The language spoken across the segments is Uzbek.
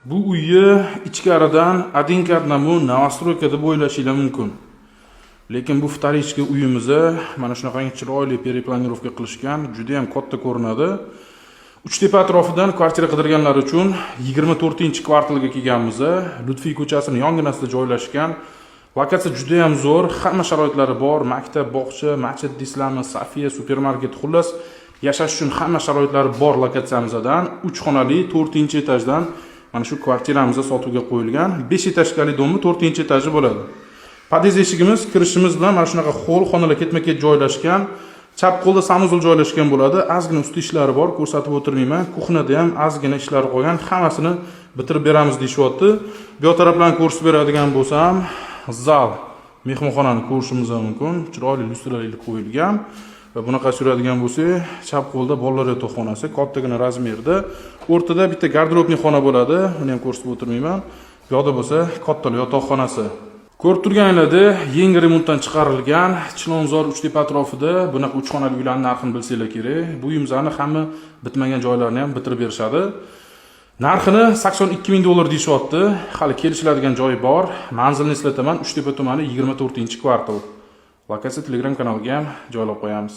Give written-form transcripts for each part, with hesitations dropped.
Bu uyni ichkaridan Adinkard namu Novostroyka deb o'ylashingiz mumkin. Lekin bu vtorichka uyimizni mana shunaqangi chiroyli periplanirovka qilishgan, juda ham katta ko'rinadi. Uchtepa atrofidan kvartira qidirganlar uchun 24-kvartalga kelganmiz. Lutfiy ko'chasining yonginasida joylashgan. Lokatsiya juda ham zo'r, hamma sharoitlari bor. Maktab, bog'cha, masjid, dislami, Safiya, supermarket, xullas yashash uchun hamma sharoitlari bor lokatsiyamizdan 3 xonali 4-etajdan mana shu kvartiramizni sotuvga qo'yilgan. 5 etajli domni 4-etaji bo'ladi. Pod'ezd eshigimiz kirishimiz bilan mana shunaqa xo'l xonalar ketma-ket joylashgan. Chap qo'lda sanuzul joylashgan bo'ladi. Ozgina usti ishlari bor, ko'rsatib o'tirmayman. Kuxnada ham ozgina ishlari qolgan, hammasini bitirib beramiz deyapti. Bu tarafdan ko'rsatib beradigan bo'lsam, zal, mehmonxonani ko'rishimiz mumkin. Chiroyli lyustralar qo'yilgan. Va bunaqa suradigan bo'lsa, chap qo'lda bolalar yotoqxonasi, kattagina razmerda. O'rtada bitta garderobli xona bo'ladi. Uni ham ko'rsatib o'tirmayman. Bu yoqda bo'lsa, katta yotoqxonasi. Ko'rib turganingizda yangi remontdan chiqarilgan Chilonzor Uchtepa atrofida bunaqa 3 xonali uylarning narxini bilsanglar kerak. Bu uyimizlarni hamma bitmagan joylarini ham bitirib berishadi. Narxini $82,000 deyishyapti. Hali kelishiladigan joyi bor. Manzilni eslataman, Uchtepa tumani 24-kvartal. Lokatsiya Telegram kanaliga ham joylab qo'yamiz.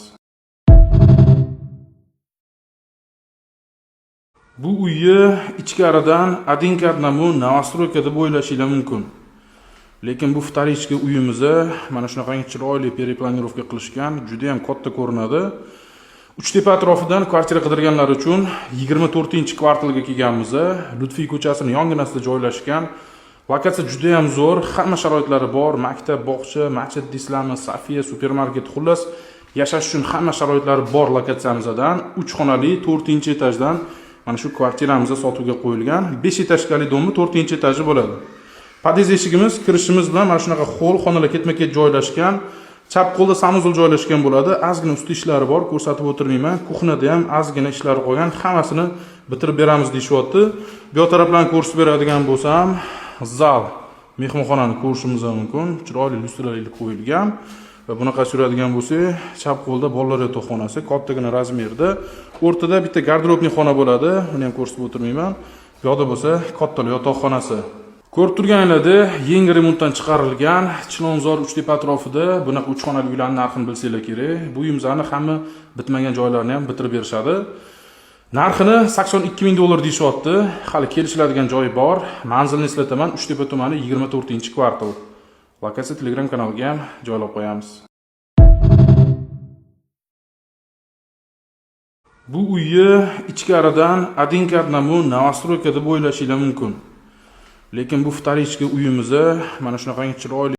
Bu uyni ichkaridan Adinkard namu Novostroyka deb o'ylashingiz mumkin. Lekin bu vtorichka uyimizni mana shunaqangi chiroyli periplanirovka qilishgan, juda ham katta ko'rinadi. Uchtepa atrofidan kvartira qidirganlar uchun 24-kvartalga kelganmiz. Lutfiy ko'chasining yonginasida joylashgan. Lokatsiya juda ham zo'r, hamma sharoitlari bor. Maktab, bog'cha, masjid, dislami, Safiya, supermarket, xullas yashash uchun hamma sharoitlari bor lokatsiyamizdan 3 xonali 4-etajdan mana shu kvartiramizni sotuvga qo'yilgan. 5 etajli domni 4-etaji bo'ladi. Pod'ezd eshigimiz kirishimiz bilan mana shunaqa xo'l xonalar ketma-ket joylashgan. Chap qo'lda sanuzul joylashgan bo'ladi. Ozgina usti ishlari bor, ko'rsatib o'tirmayman. Kuxnada ham ozgina ishlari qolgan, hammasini bitirib beramiz deyapti. Bu tarafdan ko'rsatib beradigan bo'lsam, zal, mehmonxonani ko'rishimiz mumkin. Chiroyli lyustralar qo'yilgan. Va bunaqa suradigan bo'lsa, chap qo'lda bolalar yotoqxonasi, kattagina razmerda. O'rtada bitta garderobli xona bo'ladi. Uni ham ko'rsatib o'tirmayman. Bu yoqda bo'lsa, katta yotoqxonasi. Ko'rib turganingizda yangi remontdan chiqarilgan Chilonzor Uchtepa atrofida bunaqa 3 xonali uylarning narxini bilsanglar kerak. Bu uyimizlarni hamma bitmagan joylarini ham bitirib berishadi. Narxini $82,000 deyishyapti. Hali kelishiladigan joyi bor. Manzilni eslataman, Uchtepa tumani 24-kvartal. Lokatsiya Telegram kanaliga ham joylab qo'yamiz. Bu uyni ichkaridan Adinkard namu Novostroyka deb o'ylashingiz mumkin. Lekin bu vtorichka uyimizni mana shunaqangi chiroyli